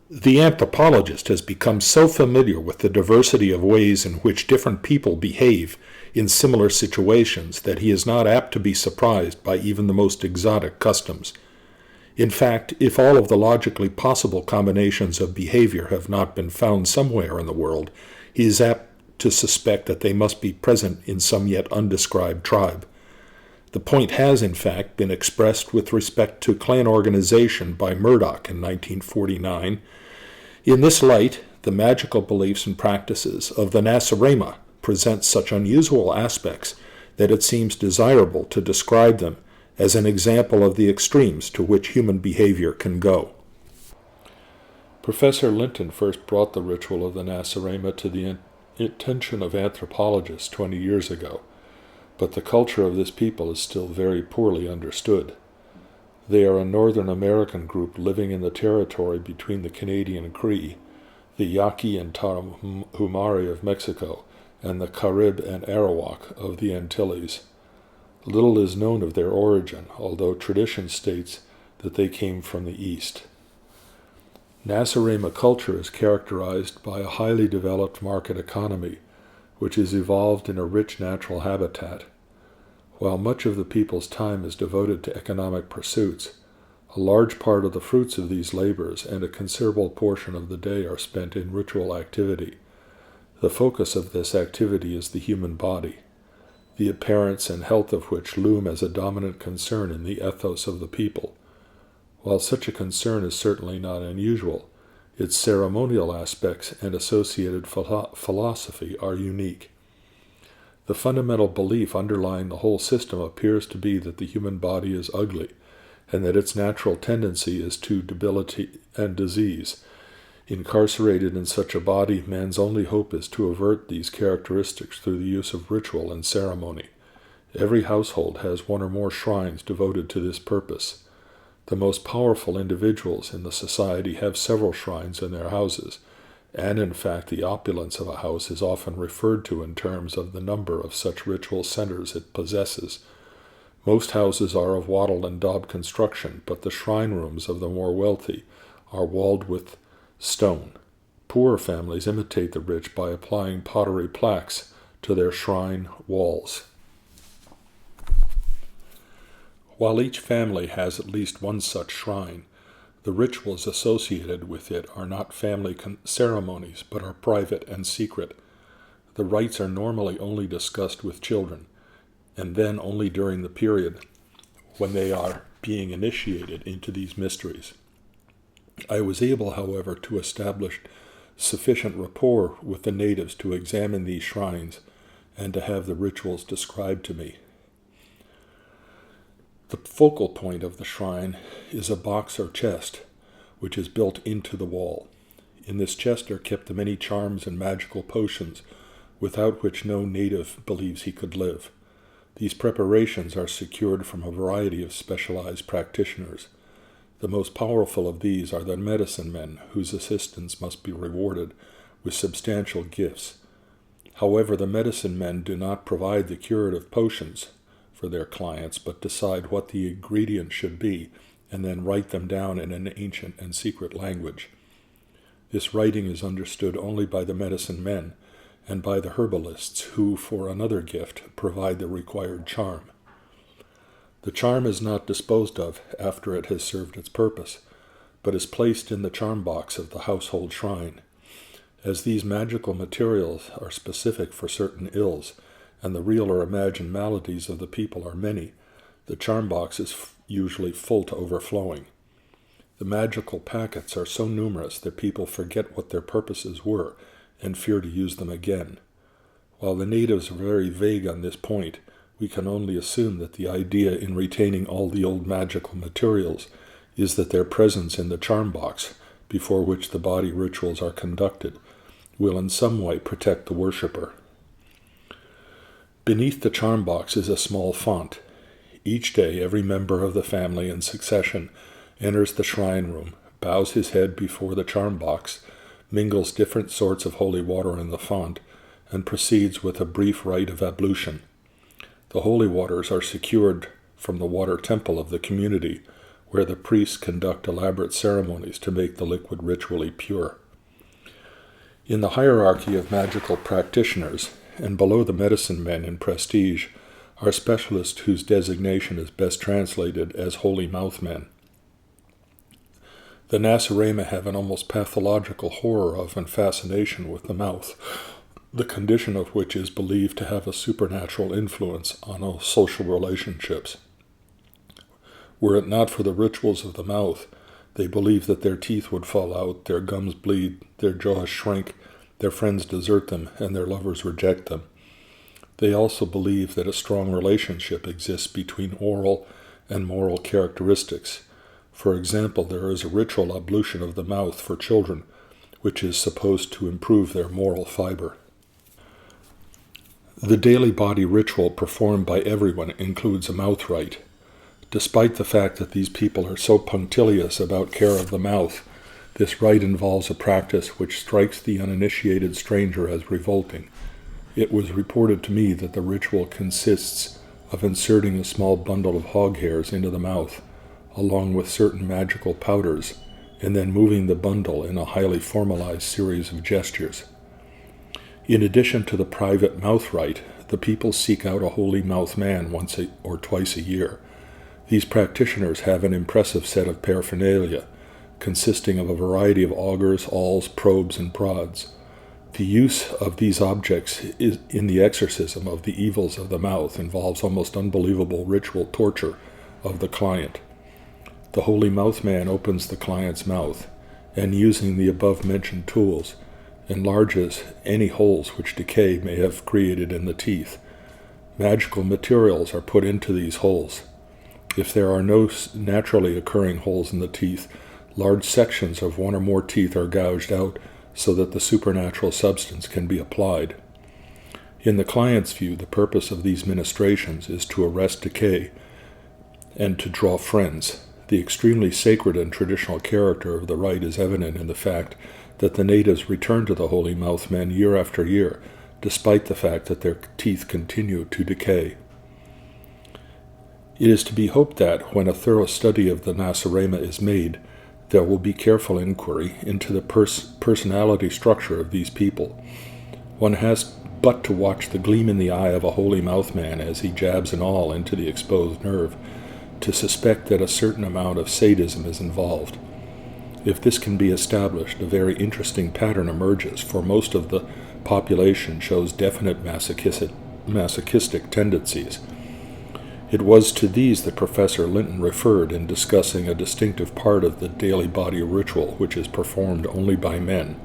The anthropologist has become so familiar with the diversity of ways in which different people behave in similar situations that he is not apt to be surprised by even the most exotic customs. In fact, if all of the logically possible combinations of behavior have not been found somewhere in the world, he is apt to suspect that they must be present in some yet undescribed tribe. The point has, in fact, been expressed with respect to clan organization by Murdoch in 1949. In this light, the magical beliefs and practices of the Nacirema present such unusual aspects that it seems desirable to describe them as an example of the extremes to which human behavior can go. Professor Linton first brought the ritual of the Nacirema to the attention of anthropologists 20 years ago, but the culture of this people is still very poorly understood. They are a Northern American group living in the territory between the Canadian Cree, the Yaqui and Tarahumari of Mexico, and the Carib and Arawak of the Antilles. Little is known of their origin, although tradition states that they came from the East. Nacirema culture is characterized by a highly developed market economy, which is evolved in a rich natural habitat. While much of the people's time is devoted to economic pursuits, a large part of the fruits of these labors and a considerable portion of the day are spent in ritual activity. The focus of this activity is the human body, the appearance and health of which loom as a dominant concern in the ethos of the people. While such a concern is certainly not unusual, its ceremonial aspects and associated philosophy are unique. The fundamental belief underlying the whole system appears to be that the human body is ugly, and that its natural tendency is to debility and disease. Incarcerated in such a body, man's only hope is to avert these characteristics through the use of ritual and ceremony. Every household has one or more shrines devoted to this purpose. The most powerful individuals in the society have several shrines in their houses, and in fact the opulence of a house is often referred to in terms of the number of such ritual centers it possesses. Most houses are of wattle and daub construction, but the shrine rooms of the more wealthy are walled with stone. Poorer families imitate the rich by applying pottery plaques to their shrine walls. While each family has at least one such shrine, the rituals associated with it are not family ceremonies, but are private and secret. The rites are normally only discussed with children, and then only during the period when they are being initiated into these mysteries. I was able, however, to establish sufficient rapport with the natives to examine these shrines and to have the rituals described to me. The focal point of the shrine is a box or chest, which is built into the wall. In this chest are kept the many charms and magical potions, without which no native believes he could live. These preparations are secured from a variety of specialized practitioners. The most powerful of these are the medicine men, whose assistance must be rewarded with substantial gifts. However, the medicine men do not provide the curative potions for their clients, but decide what the ingredients should be, and then write them down in an ancient and secret language. This writing is understood only by the medicine men, and by the herbalists, who, for another gift, provide the required charm. The charm is not disposed of after it has served its purpose, but is placed in the charm box of the household shrine. As these magical materials are specific for certain ills, and the real or imagined maladies of the people are many, the charm box is usually full to overflowing. The magical packets are so numerous that people forget what their purposes were and fear to use them again. While the natives are very vague on this point, we can only assume that the idea in retaining all the old magical materials is that their presence in the charm box, before which the body rituals are conducted, will in some way protect the worshipper. Beneath the charm box is a small font. Each day every member of the family in succession enters the shrine room, bows his head before the charm box, mingles different sorts of holy water in the font, and proceeds with a brief rite of ablution. The holy waters are secured from the water temple of the community, where the priests conduct elaborate ceremonies to make the liquid ritually pure. In the hierarchy of magical practitioners, and below the medicine men in prestige, are specialists whose designation is best translated as holy mouth men. The Nacirema have an almost pathological horror of and fascination with the mouth, the condition of which is believed to have a supernatural influence on all social relationships. Were it not for the rituals of the mouth, they believe that their teeth would fall out, their gums bleed, their jaws shrink, their friends desert them, and their lovers reject them. They also believe that a strong relationship exists between oral and moral characteristics. For example, there is a ritual ablution of the mouth for children, which is supposed to improve their moral fiber. The daily body ritual performed by everyone includes a mouth rite. Despite the fact that these people are so punctilious about care of the mouth, this rite involves a practice which strikes the uninitiated stranger as revolting. It was reported to me that the ritual consists of inserting a small bundle of hog hairs into the mouth, along with certain magical powders, and then moving the bundle in a highly formalized series of gestures. In addition to the private mouth rite, the people seek out a holy mouth man once or twice a year. These practitioners have an impressive set of paraphernalia, consisting of a variety of augers, awls, probes, and prods. The use of these objects in the exorcism of the evils of the mouth involves almost unbelievable ritual torture of the client. The holy mouth man opens the client's mouth, and using the above-mentioned tools, enlarges any holes which decay may have created in the teeth. Magical materials are put into these holes. If there are no naturally occurring holes in the teeth, large sections of one or more teeth are gouged out so that the supernatural substance can be applied. In the client's view, the purpose of these ministrations is to arrest decay and to draw friends. The extremely sacred and traditional character of the rite is evident in the fact that the natives return to the holy mouth men year after year, despite the fact that their teeth continue to decay. It is to be hoped that, when a thorough study of the Nacirema is made, there will be careful inquiry into the personality structure of these people. One has but to watch the gleam in the eye of a holy mouth man as he jabs an awl into the exposed nerve, to suspect that a certain amount of sadism is involved. If this can be established, a very interesting pattern emerges, for most of the population shows definite masochistic tendencies. It was to these that Professor Linton referred in discussing a distinctive part of the daily body ritual which is performed only by men.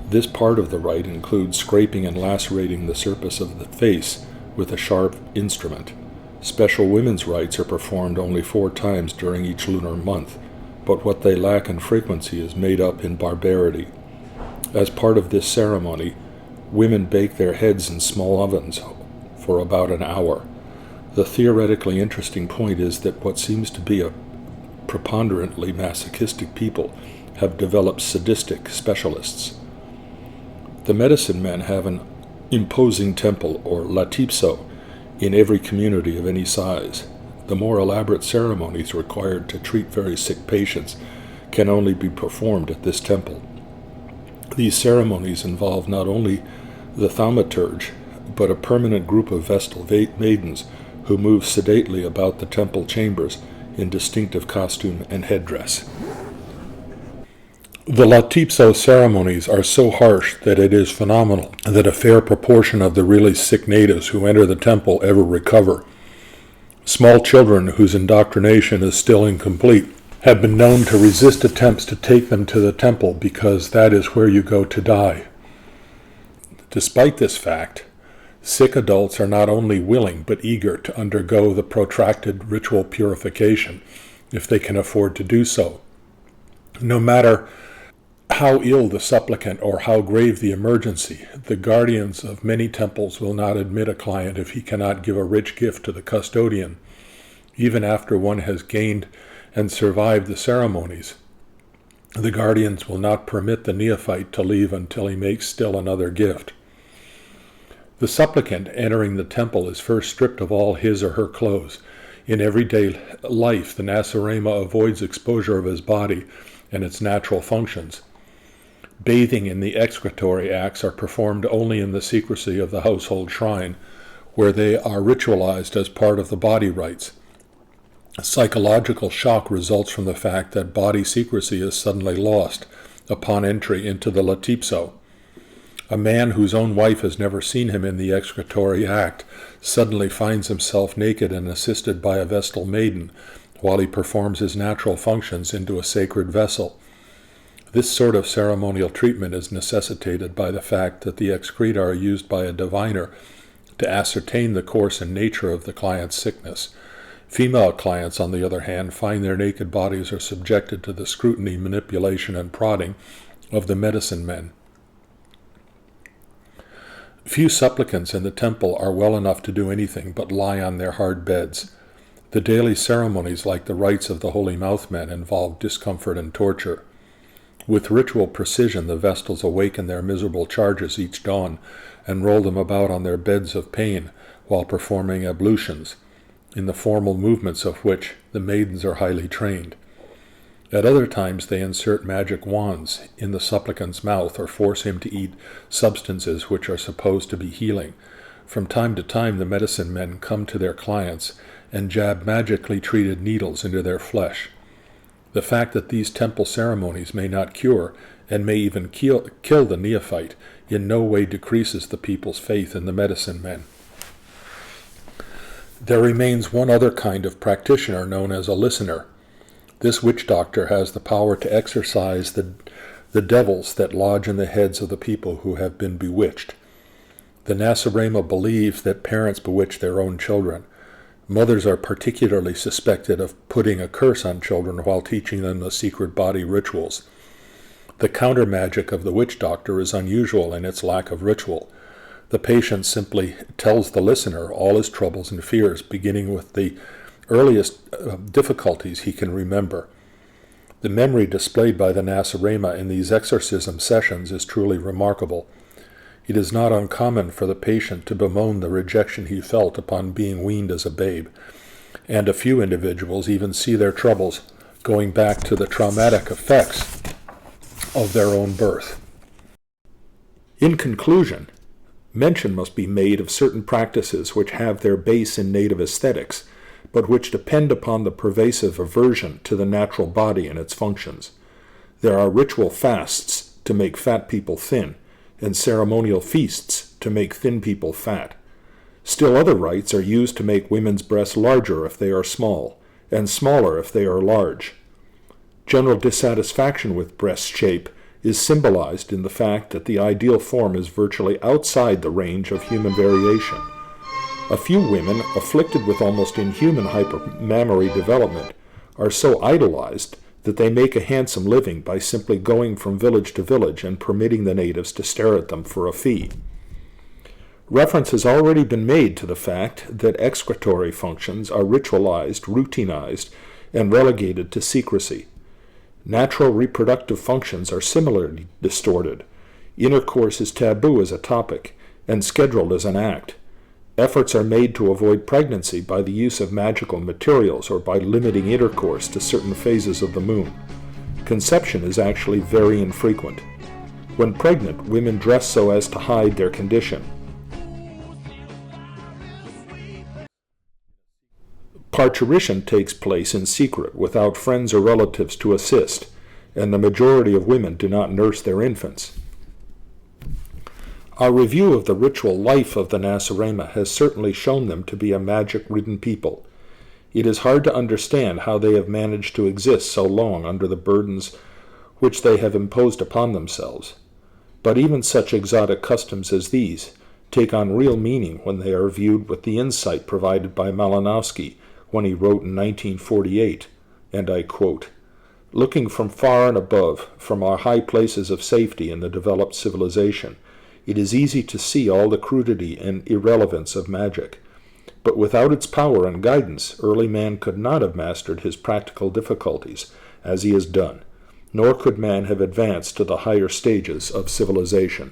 This part of the rite includes scraping and lacerating the surface of the face with a sharp instrument. Special women's rites are performed only 4 times during each lunar month, but what they lack in frequency is made up in barbarity. As part of this ceremony, women bake their heads in small ovens for about an hour. The theoretically interesting point is that what seems to be a preponderantly masochistic people have developed sadistic specialists. The medicine men have an imposing temple, or latipso, in every community of any size. The more elaborate ceremonies required to treat very sick patients can only be performed at this temple. These ceremonies involve not only the thaumaturge, but a permanent group of Vestal maidens who move sedately about the temple chambers in distinctive costume and headdress. The latipso ceremonies are so harsh that it is phenomenal that a fair proportion of the really sick natives who enter the temple ever recover. Small children whose indoctrination is still incomplete have been known to resist attempts to take them to the temple because that is where you go to die. Despite this fact, sick adults are not only willing but eager to undergo the protracted ritual purification if they can afford to do so. No matter how ill the supplicant or how grave the emergency, the guardians of many temples will not admit a client if he cannot give a rich gift to the custodian, even after one has gained and survived the ceremonies. The guardians will not permit the neophyte to leave until he makes still another gift. The supplicant entering the temple is first stripped of all his or her clothes. In everyday life, the Nacirema avoids exposure of his body and its natural functions. Bathing in the excretory acts are performed only in the secrecy of the household shrine, where they are ritualized as part of the body rites. A psychological shock results from the fact that body secrecy is suddenly lost upon entry into the Latipso. A man whose own wife has never seen him in the excretory act suddenly finds himself naked and assisted by a Vestal maiden while he performs his natural functions into a sacred vessel. This sort of ceremonial treatment is necessitated by the fact that the excreta are used by a diviner to ascertain the course and nature of the client's sickness. Female clients, on the other hand, find their naked bodies are subjected to the scrutiny, manipulation, and prodding of the medicine men. Few supplicants in the temple are well enough to do anything but lie on their hard beds. The daily ceremonies, like the rites of the holy mouthmen, involve discomfort and torture. With ritual precision, the Vestals awaken their miserable charges each dawn and roll them about on their beds of pain while performing ablutions, in the formal movements of which the maidens are highly trained. At other times they insert magic wands in the supplicant's mouth or force him to eat substances which are supposed to be healing. From time to time the medicine men come to their clients and jab magically treated needles into their flesh. The fact that these temple ceremonies may not cure and may even kill the neophyte in no way decreases the people's faith in the medicine men. There remains one other kind of practitioner known as a listener. This witch doctor has the power to exorcise the devils that lodge in the heads of the people who have been bewitched. The Nacirema believe that parents bewitch their own children. Mothers are particularly suspected of putting a curse on children while teaching them the secret body rituals. The counter magic of the witch doctor is unusual in its lack of ritual. The patient simply tells the listener all his troubles and fears, beginning with the earliest difficulties he can remember. The memory displayed by the Nacirema in these exorcism sessions is truly remarkable. It is not uncommon for the patient to bemoan the rejection he felt upon being weaned as a babe, and a few individuals even see their troubles going back to the traumatic effects of their own birth. In conclusion, mention must be made of certain practices which have their base in native aesthetics, but which depend upon the pervasive aversion to the natural body and its functions. There are ritual fasts to make fat people thin, and ceremonial feasts to make thin people fat. Still other rites are used to make women's breasts larger if they are small, and smaller if they are large. General dissatisfaction with breast shape is symbolized in the fact that the ideal form is virtually outside the range of human variation. A few women, afflicted with almost inhuman hypermammary development, are so idolized that they make a handsome living by simply going from village to village and permitting the natives to stare at them for a fee. Reference has already been made to the fact that excretory functions are ritualized, routinized, and relegated to secrecy. Natural reproductive functions are similarly distorted. Intercourse is taboo as a topic and scheduled as an act. Efforts are made to avoid pregnancy by the use of magical materials or by limiting intercourse to certain phases of the moon. Conception is actually very infrequent. When pregnant, women dress so as to hide their condition. Parturition takes place in secret without friends or relatives to assist, and the majority of women do not nurse their infants. Our review of the ritual life of the Nacirema has certainly shown them to be a magic-ridden people. It is hard to understand how they have managed to exist so long under the burdens which they have imposed upon themselves. But even such exotic customs as these take on real meaning when they are viewed with the insight provided by Malinowski when he wrote in 1948, and I quote, "Looking from far and above, from our high places of safety in the developed civilization, it is easy to see all the crudity and irrelevance of magic. But without its power and guidance, early man could not have mastered his practical difficulties, as he has done, nor could man have advanced to the higher stages of civilization."